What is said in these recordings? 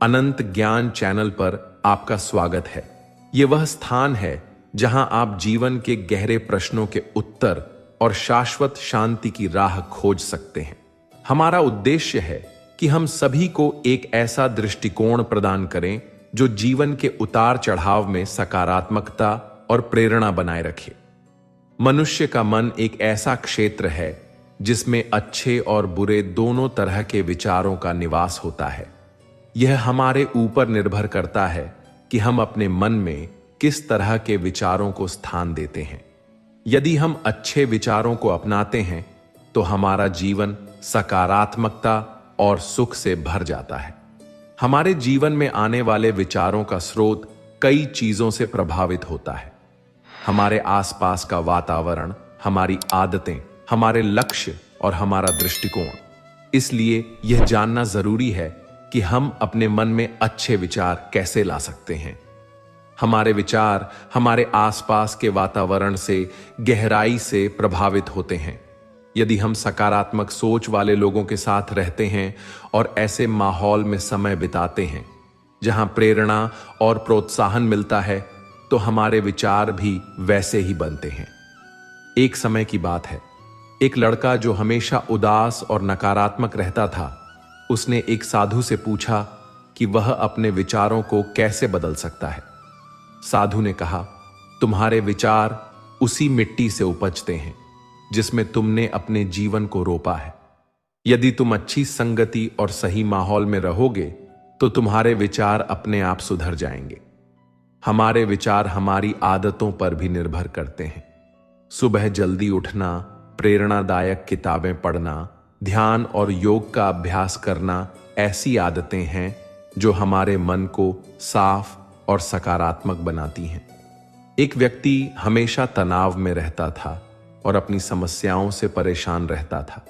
अनंत ज्ञान चैनल पर आपका स्वागत है। ये वह स्थान है जहां आप जीवन के गहरे प्रश्नों के उत्तर और शाश्वत शांति की राह खोज सकते हैं। हमारा उद्देश्य है कि हम सभी को एक ऐसा दृष्टिकोण प्रदान करें जो जीवन के उतार चढ़ाव में सकारात्मकता और प्रेरणा बनाए रखे। मनुष्य का मन एक ऐसा क्षेत्र है जिसमें अच्छे और बुरे दोनों तरह के विचारों का निवास होता है। यह हमारे ऊपर निर्भर करता है कि हम अपने मन में किस तरह के विचारों को स्थान देते हैं। यदि हम अच्छे विचारों को अपनाते हैं तो हमारा जीवन सकारात्मकता और सुख से भर जाता है। हमारे जीवन में आने वाले विचारों का स्रोत कई चीजों से प्रभावित होता है। हमारे आसपास का वातावरण, हमारी आदतें, हमारे लक्ष्य और हमारा दृष्टिकोण। इसलिए यह जानना जरूरी है कि हम अपने मन में अच्छे विचार कैसे ला सकते हैं। हमारे विचार हमारे आसपास के वातावरण से गहराई से प्रभावित होते हैं। यदि हम सकारात्मक सोच वाले लोगों के साथ रहते हैं और ऐसे माहौल में समय बिताते हैं जहां प्रेरणा और प्रोत्साहन मिलता है, तो हमारे विचार भी वैसे ही बनते हैं। एक समय की बात है, एक लड़का जो हमेशा उदास और नकारात्मक रहता था, उसने एक साधु से पूछा कि वह अपने विचारों को कैसे बदल सकता है। साधु ने कहा, तुम्हारे विचार उसी मिट्टी से उपजते हैं जिसमें तुमने अपने जीवन को रोपा है। यदि तुम अच्छी संगति और सही माहौल में रहोगे तो तुम्हारे विचार अपने आप सुधर जाएंगे। हमारे विचार हमारी आदतों पर भी निर्भर करते हैं। सुबह जल्दी उठना, प्रेरणादायक किताबें पढ़ना, ध्यान और योग का अभ्यास करना ऐसी आदतें हैं जो हमारे मन को साफ और सकारात्मक बनाती हैं। एक व्यक्ति हमेशा तनाव में रहता था और अपनी समस्याओं से परेशान रहता था।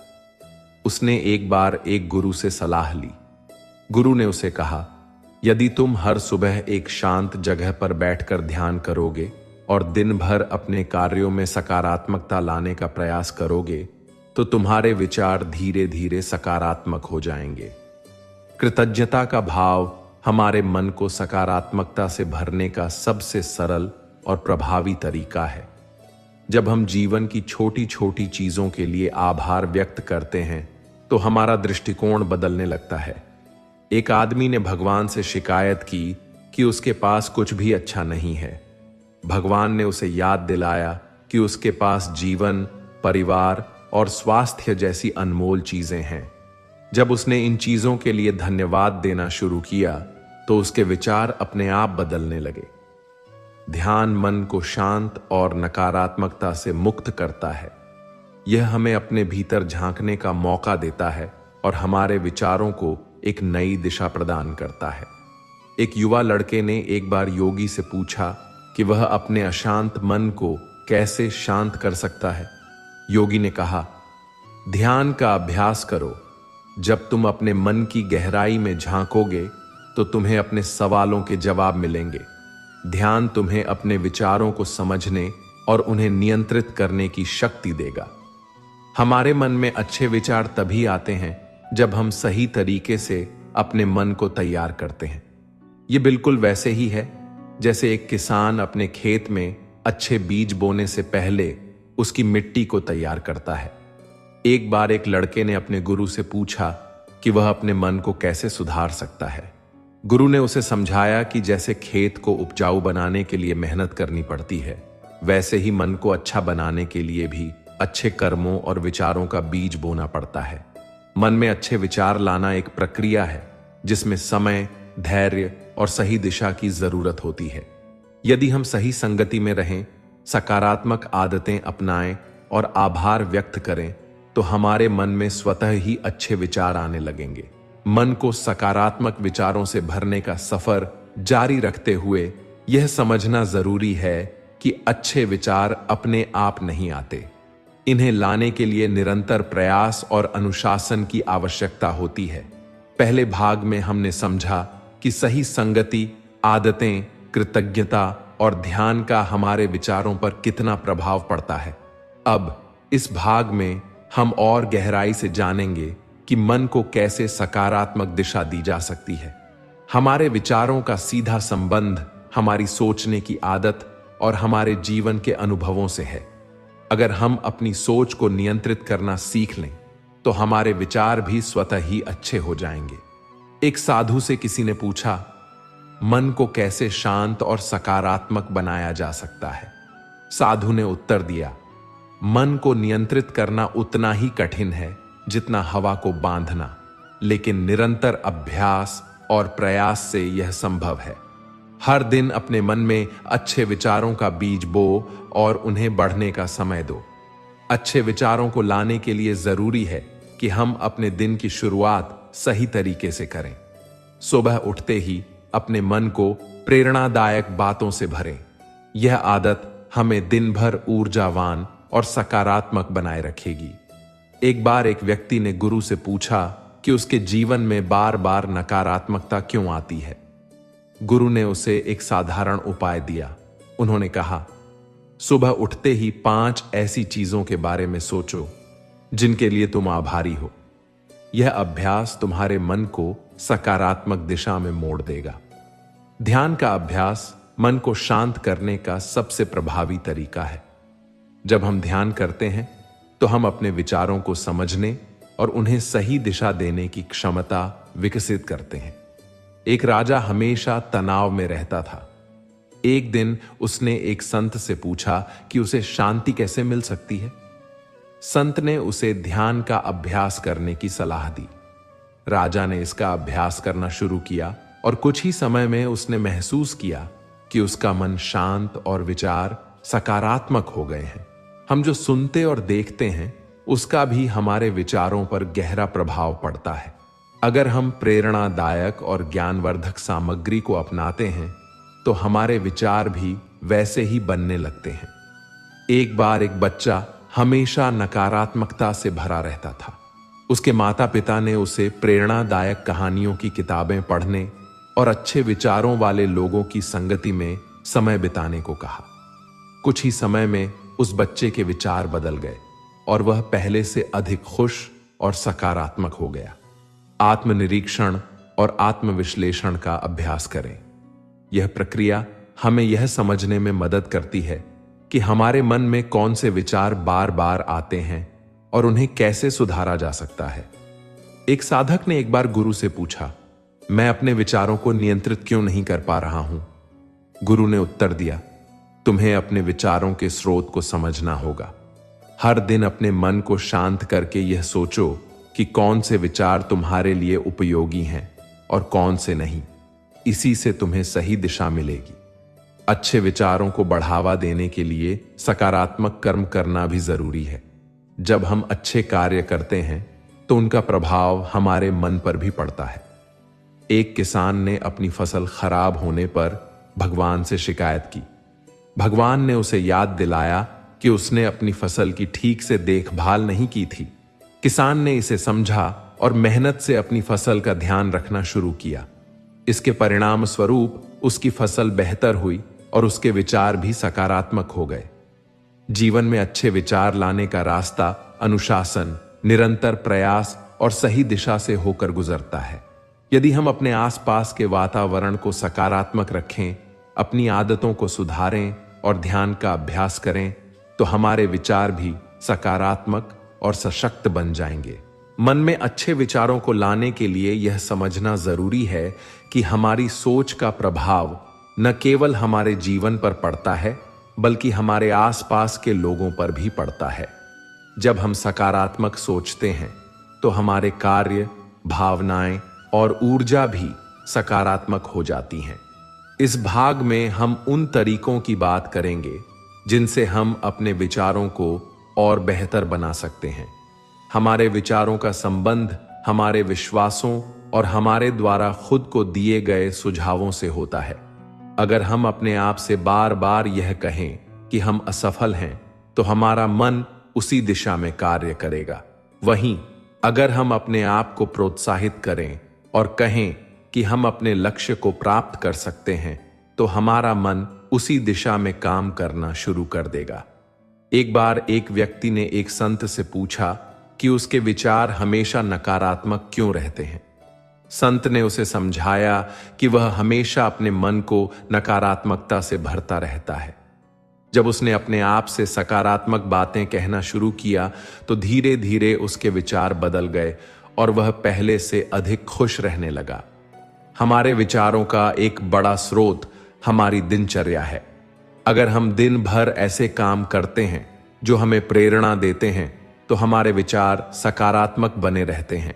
उसने एक बार एक गुरु से सलाह ली। गुरु ने उसे कहा, यदि तुम हर सुबह एक शांत जगह पर बैठकर ध्यान करोगे और दिन भर अपने कार्यों में सकारात्मकता लाने का प्रयास करोगे तो तुम्हारे विचार धीरे धीरे सकारात्मक हो जाएंगे। कृतज्ञता का भाव हमारे मन को सकारात्मकता से भरने का सबसे सरल और प्रभावी तरीका है। जब हम जीवन की छोटी छोटी चीजों के लिए आभार व्यक्त करते हैं तो हमारा दृष्टिकोण बदलने लगता है। एक आदमी ने भगवान से शिकायत की कि उसके पास कुछ भी अच्छा नहीं है। भगवान ने उसे याद दिलाया कि उसके पास जीवन, परिवार और स्वास्थ्य जैसी अनमोल चीजें हैं। जब उसने इन चीजों के लिए धन्यवाद देना शुरू किया तो उसके विचार अपने आप बदलने लगे। ध्यान मन को शांत और नकारात्मकता से मुक्त करता है। यह हमें अपने भीतर झांकने का मौका देता है और हमारे विचारों को एक नई दिशा प्रदान करता है। एक युवा लड़के ने एक बार योगी से पूछा कि वह अपने अशांत मन को कैसे शांत कर सकता है। योगी ने कहा, ध्यान का अभ्यास करो। जब तुम अपने मन की गहराई में झांकोगे तो तुम्हें अपने सवालों के जवाब मिलेंगे। ध्यान तुम्हें अपने विचारों को समझने और उन्हें नियंत्रित करने की शक्ति देगा। हमारे मन में अच्छे विचार तभी आते हैं जब हम सही तरीके से अपने मन को तैयार करते हैं। यह बिल्कुल वैसे ही है जैसे एक किसान अपने खेत में अच्छे बीज बोने से पहले उसकी मिट्टी को तैयार करता है। एक बार एक लड़के ने अपने गुरु से पूछा कि वह अपने मन को कैसे सुधार सकता है। गुरु ने उसे समझाया कि जैसे खेत को उपजाऊ बनाने के लिए मेहनत करनी पड़ती है, वैसे ही मन को अच्छा बनाने के लिए भी अच्छे कर्मों और विचारों का बीज बोना पड़ता है। मन में अच्छे विचार लाना एक प्रक्रिया है जिसमें समय, धैर्य और सही दिशा की जरूरत होती है। यदि हम सही संगति में रहें, सकारात्मक आदतें अपनाएं और आभार व्यक्त करें तो हमारे मन में स्वतः ही अच्छे विचार आने लगेंगे। मन को सकारात्मक विचारों से भरने का सफर जारी रखते हुए यह समझना जरूरी है कि अच्छे विचार अपने आप नहीं आते। इन्हें लाने के लिए निरंतर प्रयास और अनुशासन की आवश्यकता होती है। पहले भाग में हमने समझा कि सही संगति, आदतें, कृतज्ञता और ध्यान का हमारे विचारों पर कितना प्रभाव पड़ता है। अब इस भाग में हम और गहराई से जानेंगे कि मन को कैसे सकारात्मक दिशा दी जा सकती है। हमारे विचारों का सीधा संबंध हमारी सोचने की आदत और हमारे जीवन के अनुभवों से है। अगर हम अपनी सोच को नियंत्रित करना सीख लें तो हमारे विचार भी स्वतः ही अच्छे हो जाएंगे। एक साधु से किसी ने पूछा, मन को कैसे शांत और सकारात्मक बनाया जा सकता है? साधु ने उत्तर दिया, मन को नियंत्रित करना उतना ही कठिन है जितना हवा को बांधना, लेकिन निरंतर अभ्यास और प्रयास से यह संभव है। हर दिन अपने मन में अच्छे विचारों का बीज बो और उन्हें बढ़ने का समय दो। अच्छे विचारों को लाने के लिए जरूरी है कि हम अपने दिन की शुरुआत सही तरीके से करें। सुबह उठते ही अपने मन को प्रेरणादायक बातों से भरें। यह आदत हमें दिन भर ऊर्जावान और सकारात्मक बनाए रखेगी। एक बार एक व्यक्ति ने गुरु से पूछा कि उसके जीवन में बार बार नकारात्मकता क्यों आती है। गुरु ने उसे एक साधारण उपाय दिया। उन्होंने कहा, सुबह उठते ही 5 ऐसी चीजों के बारे में सोचो जिनके लिए तुम आभारी हो। यह अभ्यास तुम्हारे मन को सकारात्मक दिशा में मोड़ देगा। ध्यान का अभ्यास मन को शांत करने का सबसे प्रभावी तरीका है। जब हम ध्यान करते हैं तो हम अपने विचारों को समझने और उन्हें सही दिशा देने की क्षमता विकसित करते हैं। एक राजा हमेशा तनाव में रहता था। एक दिन उसने एक संत से पूछा कि उसे शांति कैसे मिल सकती है। संत ने उसे ध्यान का अभ्यास करने की सलाह दी। राजा ने इसका अभ्यास करना शुरू किया और कुछ ही समय में उसने महसूस किया कि उसका मन शांत और विचार सकारात्मक हो गए हैं। हम जो सुनते और देखते हैं उसका भी हमारे विचारों पर गहरा प्रभाव पड़ता है। अगर हम प्रेरणादायक और ज्ञानवर्धक सामग्री को अपनाते हैं तो हमारे विचार भी वैसे ही बनने लगते हैं। एक बार एक बच्चा हमेशा नकारात्मकता से भरा रहता था। उसके माता पिता ने उसे प्रेरणादायक कहानियों की किताबें पढ़ने और अच्छे विचारों वाले लोगों की संगति में समय बिताने को कहा। कुछ ही समय में उस बच्चे के विचार बदल गए और वह पहले से अधिक खुश और सकारात्मक हो गया। आत्मनिरीक्षण और आत्मविश्लेषण का अभ्यास करें। यह प्रक्रिया हमें यह समझने में मदद करती है कि हमारे मन में कौन से विचार बार बार आते हैं और उन्हें कैसे सुधारा जा सकता है। एक साधक ने एक बार गुरु से पूछा, मैं अपने विचारों को नियंत्रित क्यों नहीं कर पा रहा हूं? गुरु ने उत्तर दिया, तुम्हें अपने विचारों के स्रोत को समझना होगा। हर दिन अपने मन को शांत करके यह सोचो कि कौन से विचार तुम्हारे लिए उपयोगी हैं और कौन से नहीं। इसी से तुम्हें सही दिशा मिलेगी। अच्छे विचारों को बढ़ावा देने के लिए सकारात्मक कर्म करना भी जरूरी है। जब हम अच्छे कार्य करते हैं तो उनका प्रभाव हमारे मन पर भी पड़ता है। एक किसान ने अपनी फसल खराब होने पर भगवान से शिकायत की। भगवान ने उसे याद दिलाया कि उसने अपनी फसल की ठीक से देखभाल नहीं की थी। किसान ने इसे समझा और मेहनत से अपनी फसल का ध्यान रखना शुरू किया। इसके परिणाम स्वरूप उसकी फसल बेहतर हुई और उसके विचार भी सकारात्मक हो गए। जीवन में अच्छे विचार लाने का रास्ता अनुशासन, निरंतर प्रयास और सही दिशा से होकर गुजरता है। यदि हम अपने आसपास के वातावरण को सकारात्मक रखें, अपनी आदतों को सुधारें और ध्यान का अभ्यास करें तो हमारे विचार भी सकारात्मक और सशक्त बन जाएंगे। मन में अच्छे विचारों को लाने के लिए यह समझना जरूरी है कि हमारी सोच का प्रभाव न केवल हमारे जीवन पर पड़ता है बल्कि हमारे आसपास के लोगों पर भी पड़ता है। जब हम सकारात्मक सोचते हैं तो हमारे कार्य, भावनाएं और ऊर्जा भी सकारात्मक हो जाती हैं। इस भाग में हम उन तरीकों की बात करेंगे जिनसे हम अपने विचारों को और बेहतर बना सकते हैं। हमारे विचारों का संबंध हमारे विश्वासों और हमारे द्वारा खुद को दिए गए सुझावों से होता है। अगर हम अपने आप से बार बार यह कहें कि हम असफल हैं तो हमारा मन उसी दिशा में कार्य करेगा। वहीं अगर हम अपने आप को प्रोत्साहित करें और कहें कि हम अपने लक्ष्य को प्राप्त कर सकते हैं तो हमारा मन उसी दिशा में काम करना शुरू कर देगा। एक बार एक व्यक्ति ने एक संत से पूछा कि उसके विचार हमेशा नकारात्मक क्यों रहते हैं। संत ने उसे समझाया कि वह हमेशा अपने मन को नकारात्मकता से भरता रहता है। जब उसने अपने आप से सकारात्मक बातें कहना शुरू किया तो धीरे धीरे उसके विचार बदल गए और वह पहले से अधिक खुश रहने लगा। हमारे विचारों का एक बड़ा स्रोत हमारी दिनचर्या है। अगर हम दिन भर ऐसे काम करते हैं जो हमें प्रेरणा देते हैं तो हमारे विचार सकारात्मक बने रहते हैं।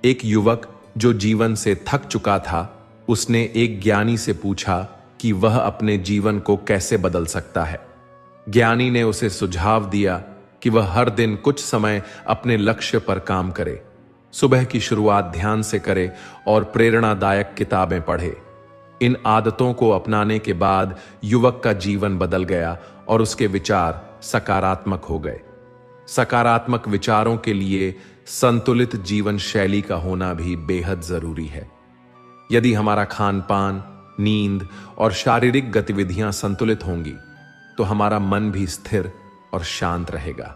एक युवक जो जीवन से थक चुका था, उसने एक ज्ञानी से पूछा कि वह अपने जीवन को कैसे बदल सकता है। ज्ञानी ने उसे सुझाव दिया कि वह हर दिन कुछ समय अपने लक्ष्य पर काम करे, सुबह की शुरुआत ध्यान से करे और प्रेरणादायक किताबें पढ़े। इन आदतों को अपनाने के बाद युवक का जीवन बदल गया और उसके विचार सकारात्मक हो गए। सकारात्मक विचारों के लिए संतुलित जीवन शैली का होना भी बेहद जरूरी है। यदि हमारा खान पान, नींद और शारीरिक गतिविधियां संतुलित होंगी तो हमारा मन भी स्थिर और शांत रहेगा।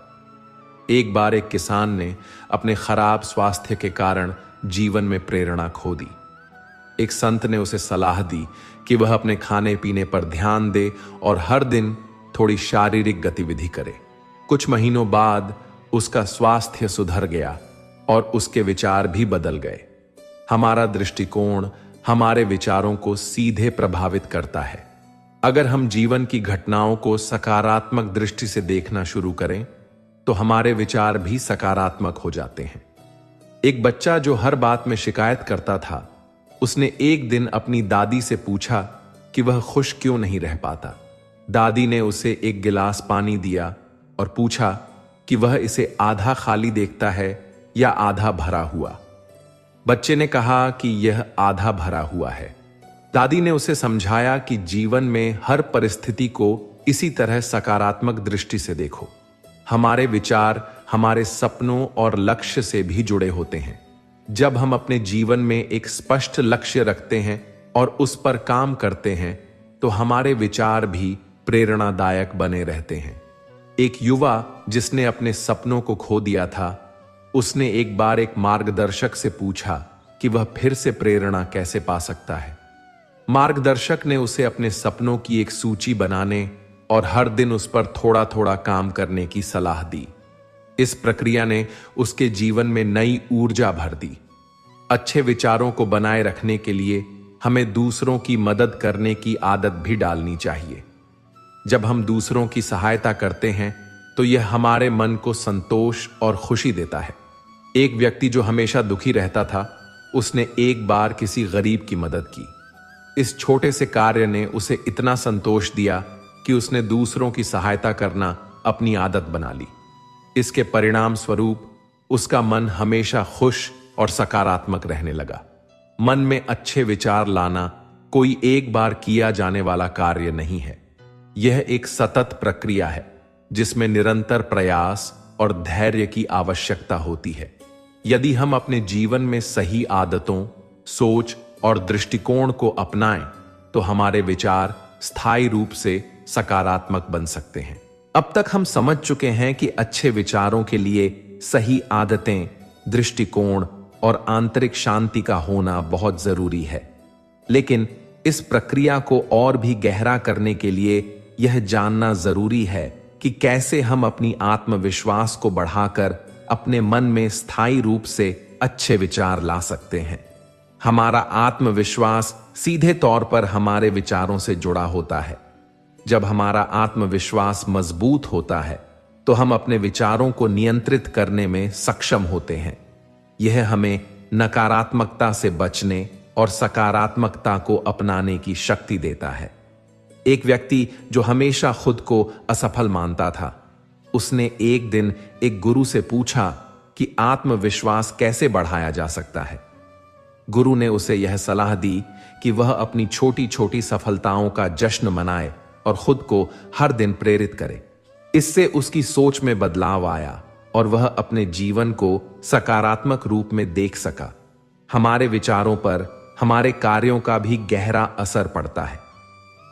एक बार एक किसान ने अपने खराब स्वास्थ्य के कारण जीवन में प्रेरणा खो दी। एक संत ने उसे सलाह दी कि वह अपने खाने पीने पर ध्यान दे और हर दिन थोड़ी शारीरिक गतिविधि करे। कुछ महीनों बाद उसका स्वास्थ्य सुधर गया और उसके विचार भी बदल गए। हमारा दृष्टिकोण हमारे विचारों को सीधे प्रभावित करता है। अगर हम जीवन की घटनाओं को सकारात्मक दृष्टि से देखना शुरू करें तो हमारे विचार भी सकारात्मक हो जाते हैं। एक बच्चा जो हर बात में शिकायत करता था, उसने एक दिन अपनी दादी से पूछा कि वह खुश क्यों नहीं रह पाता। दादी ने उसे एक गिलास पानी दिया और पूछा कि वह इसे आधा खाली देखता है या आधा भरा हुआ। बच्चे ने कहा कि यह आधा भरा हुआ है। दादी ने उसे समझाया कि जीवन में हर परिस्थिति को इसी तरह सकारात्मक दृष्टि से देखो। हमारे विचार हमारे सपनों और लक्ष्य से भी जुड़े होते हैं। जब हम अपने जीवन में एक स्पष्ट लक्ष्य रखते हैं और उस पर काम करते हैं तो हमारे विचार भी प्रेरणादायक बने रहते हैं। एक युवा जिसने अपने सपनों को खो दिया था, उसने एक बार एक मार्गदर्शक से पूछा कि वह फिर से प्रेरणा कैसे पा सकता है। मार्गदर्शक ने उसे अपने सपनों की एक सूची बनाने और हर दिन उस पर थोड़ा थोड़ा काम करने की सलाह दी। इस प्रक्रिया ने उसके जीवन में नई ऊर्जा भर दी। अच्छे विचारों को बनाए रखने के लिए हमें दूसरों की मदद करने की आदत भी डालनी चाहिए। जब हम दूसरों की सहायता करते हैं तो यह हमारे मन को संतोष और खुशी देता है। एक व्यक्ति जो हमेशा दुखी रहता था, उसने एक बार किसी गरीब की मदद की। इस छोटे से कार्य ने उसे इतना संतोष दिया कि उसने दूसरों की सहायता करना अपनी आदत बना ली। इसके परिणाम स्वरूप उसका मन हमेशा खुश और सकारात्मक रहने लगा। मन में अच्छे विचार लाना कोई एक बार किया जाने वाला कार्य नहीं है। यह एक सतत प्रक्रिया है जिसमें निरंतर प्रयास और धैर्य की आवश्यकता होती है। यदि हम अपने जीवन में सही आदतों, सोच और दृष्टिकोण को अपनाएं तो हमारे विचार स्थायी रूप से सकारात्मक बन सकते हैं। अब तक हम समझ चुके हैं कि अच्छे विचारों के लिए सही आदतें, दृष्टिकोण और आंतरिक शांति का होना बहुत जरूरी है। लेकिन इस प्रक्रिया को और भी गहरा करने के लिए यह जानना जरूरी है कि कैसे हम अपनी आत्मविश्वास को बढ़ाकर अपने मन में स्थायी रूप से अच्छे विचार ला सकते हैं। हमारा आत्मविश्वास सीधे तौर पर हमारे विचारों से जुड़ा होता है। जब हमारा आत्मविश्वास मजबूत होता है तो हम अपने विचारों को नियंत्रित करने में सक्षम होते हैं। यह हमें नकारात्मकता से बचने और सकारात्मकता को अपनाने की शक्ति देता है। एक व्यक्ति जो हमेशा खुद को असफल मानता था, उसने एक दिन एक गुरु से पूछा कि आत्मविश्वास कैसे बढ़ाया जा सकता है। गुरु ने उसे यह सलाह दी कि वह अपनी छोटी छोटी सफलताओं का जश्न मनाए और खुद को हर दिन प्रेरित करे। इससे उसकी सोच में बदलाव आया और वह अपने जीवन को सकारात्मक रूप में देख सका। हमारे विचारों पर हमारे कार्यों का भी गहरा असर पड़ता है।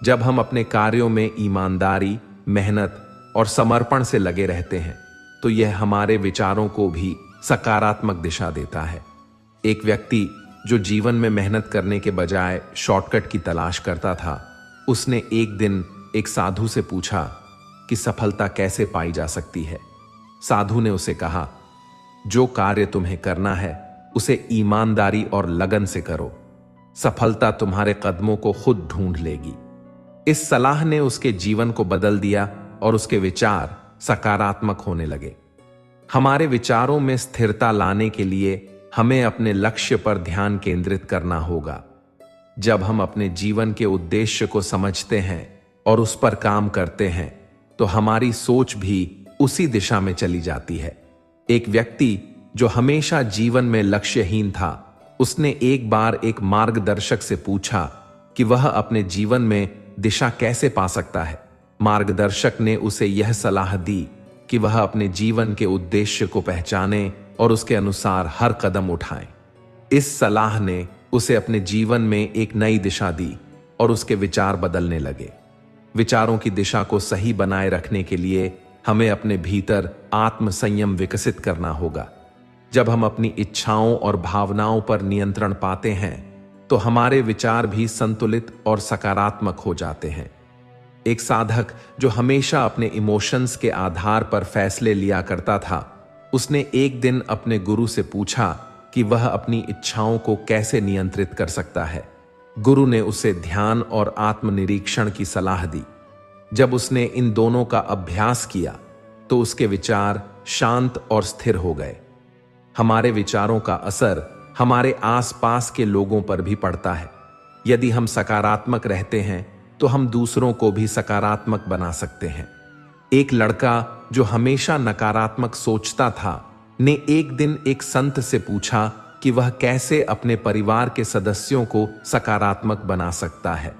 जब हम अपने कार्यों में ईमानदारी, मेहनत और समर्पण से लगे रहते हैं तो यह हमारे विचारों को भी सकारात्मक दिशा देता है। एक व्यक्ति जो जीवन में मेहनत करने के बजाय शॉर्टकट की तलाश करता था, उसने एक दिन एक साधु से पूछा कि सफलता कैसे पाई जा सकती है। साधु ने उसे कहा, जो कार्य तुम्हें करना है उसे ईमानदारी और लगन से करो, सफलता तुम्हारे कदमों को खुद ढूंढ लेगी। इस सलाह ने उसके जीवन को बदल दिया और उसके विचार सकारात्मक होने लगे। हमारे विचारों में स्थिरता लाने के लिए हमें अपने लक्ष्य पर ध्यान केंद्रित करना होगा। जब हम अपने जीवन के उद्देश्य को समझते हैं और उस पर काम करते हैं, तो हमारी सोच भी उसी दिशा में चली जाती है। एक व्यक्ति जो हमेशा जीवन में लक्ष्यहीन था, उसने एक बार एक मार्गदर्शक से पूछा कि वह अपने जीवन में दिशा कैसे पा सकता है। मार्गदर्शक ने उसे यह सलाह दी कि वह अपने जीवन के उद्देश्य को पहचाने और उसके अनुसार हर कदम उठाए। इस सलाह ने उसे अपने जीवन में एक नई दिशा दी और उसके विचार बदलने लगे। विचारों की दिशा को सही बनाए रखने के लिए हमें अपने भीतर आत्म संयम विकसित करना होगा। जब हम अपनी इच्छाओं और भावनाओं पर नियंत्रण पाते हैं, तो हमारे विचार भी संतुलित और सकारात्मक हो जाते हैं। एक साधक जो हमेशा अपने इमोशंस के आधार पर फैसले लिया करता था, उसने एक दिन अपने गुरु से पूछा कि वह अपनी इच्छाओं को कैसे नियंत्रित कर सकता है। गुरु ने उसे ध्यान और आत्मनिरीक्षण की सलाह दी। जब उसने इन दोनों का अभ्यास किया, तो उसके विचार शांत और स्थिर हो गए। हमारे विचारों का असर हमारे आसपास के लोगों पर भी पड़ता है। यदि हम सकारात्मक रहते हैं, तो हम दूसरों को भी सकारात्मक बना सकते हैं। एक लड़का जो हमेशा नकारात्मक सोचता था, ने एक दिन एक संत से पूछा कि वह कैसे अपने परिवार के सदस्यों को सकारात्मक बना सकता है।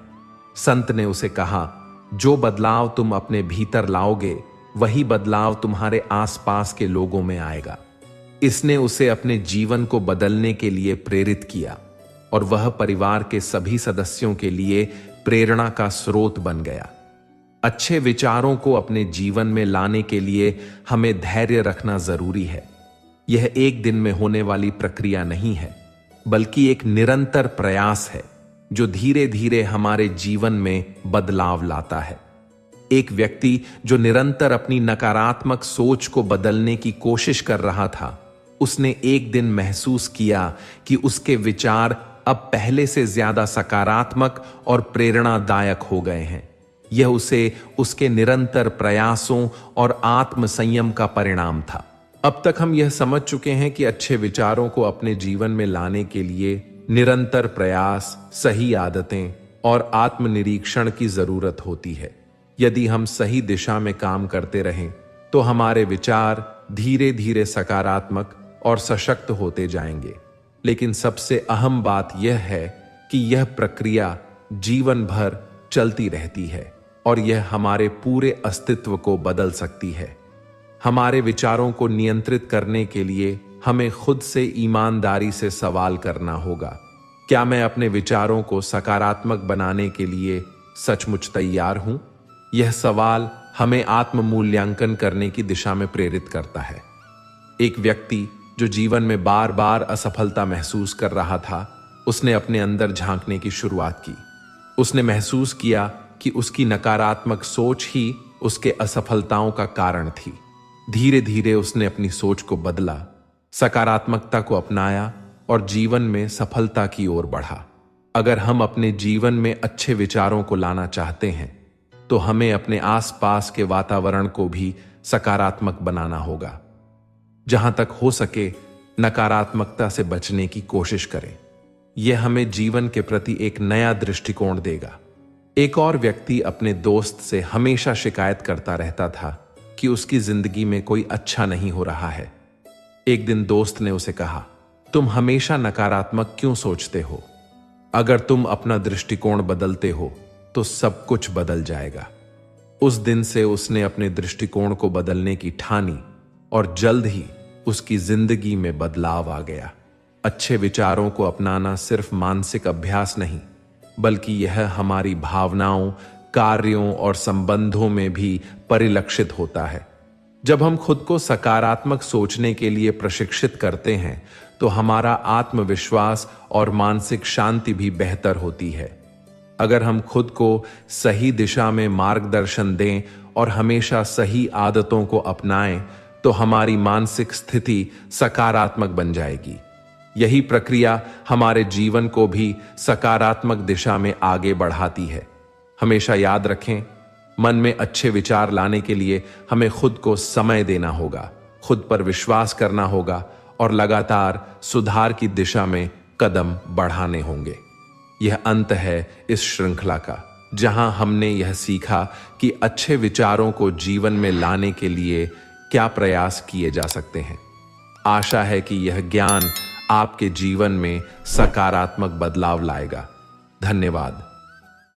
संत ने उसे कहा, जो बदलाव तुम अपने भीतर लाओगे, वही बदलाव तुम्हारे आसपास के लोगों में आएगा। इसने उसे अपने जीवन को बदलने के लिए प्रेरित किया और वह परिवार के सभी सदस्यों के लिए प्रेरणा का स्रोत बन गया। अच्छे विचारों को अपने जीवन में लाने के लिए हमें धैर्य रखना जरूरी है। यह एक दिन में होने वाली प्रक्रिया नहीं है, बल्कि एक निरंतर प्रयास है जो धीरे धीरे हमारे जीवन में बदलाव लाता है। एक व्यक्ति जो निरंतर अपनी नकारात्मक सोच को बदलने की कोशिश कर रहा था, उसने एक दिन महसूस किया कि उसके विचार अब पहले से ज्यादा सकारात्मक और प्रेरणादायक हो गए हैं। यह उसे उसके निरंतर प्रयासों और आत्म संयम का परिणाम था। अब तक हम यह समझ चुके हैं कि अच्छे विचारों को अपने जीवन में लाने के लिए निरंतर प्रयास, सही आदतें और आत्मनिरीक्षण की जरूरत होती है। यदि हम सही दिशा में काम करते रहें, तो हमारे विचार धीरे धीरे सकारात्मक और सशक्त होते जाएंगे। लेकिन सबसे अहम बात यह है कि यह प्रक्रिया जीवन भर चलती रहती है और यह हमारे पूरे अस्तित्व को बदल सकती है। हमारे विचारों को नियंत्रित करने के लिए हमें खुद से ईमानदारी से सवाल करना होगा, क्या मैं अपने विचारों को सकारात्मक बनाने के लिए सचमुच तैयार हूं? यह सवाल हमें आत्म मूल्यांकन करने की दिशा में प्रेरित करता है। एक व्यक्ति जो जीवन में बार बार असफलता महसूस कर रहा था, उसने अपने अंदर झांकने की शुरुआत की। उसने महसूस किया कि उसकी नकारात्मक सोच ही उसके असफलताओं का कारण थी। धीरे धीरे उसने अपनी सोच को बदला, सकारात्मकता को अपनाया और जीवन में सफलता की ओर बढ़ा। अगर हम अपने जीवन में अच्छे विचारों को लाना चाहते हैं, तो हमें अपने आसपास के वातावरण को भी सकारात्मक बनाना होगा। जहां तक हो सके, नकारात्मकता से बचने की कोशिश करें। यह हमें जीवन के प्रति एक नया दृष्टिकोण देगा। एक और व्यक्ति अपने दोस्त से हमेशा शिकायत करता रहता था कि उसकी जिंदगी में कोई अच्छा नहीं हो रहा है। एक दिन दोस्त ने उसे कहा, तुम हमेशा नकारात्मक क्यों सोचते हो? अगर तुम अपना दृष्टिकोण बदलते हो, तो सब कुछ बदल जाएगा। उस दिन से उसने अपने दृष्टिकोण को बदलने की ठानी और जल्द ही उसकी जिंदगी में बदलाव आ गया। अच्छे विचारों को अपनाना सिर्फ मानसिक अभ्यास नहीं, बल्कि यह हमारी भावनाओं, कार्यों और संबंधों में भी परिलक्षित होता है। जब हम खुद को सकारात्मक सोचने के लिए प्रशिक्षित करते हैं, तो हमारा आत्मविश्वास और मानसिक शांति भी बेहतर होती है। अगर हम खुद को सही दिशा में मार्गदर्शन दें और हमेशा सही आदतों को अपनाएं, तो हमारी मानसिक स्थिति सकारात्मक बन जाएगी। यही प्रक्रिया हमारे जीवन को भी सकारात्मक दिशा में आगे बढ़ाती है। हमेशा याद रखें, मन में अच्छे विचार लाने के लिए हमें खुद को समय देना होगा, खुद पर विश्वास करना होगा और लगातार सुधार की दिशा में कदम बढ़ाने होंगे। यह अंत है इस श्रृंखला का, जहां हमने यह सीखा कि अच्छे विचारों को जीवन में लाने के लिए क्या प्रयास किए जा सकते हैं। आशा है कि यह ज्ञान आपके जीवन में सकारात्मक बदलाव लाएगा। धन्यवाद।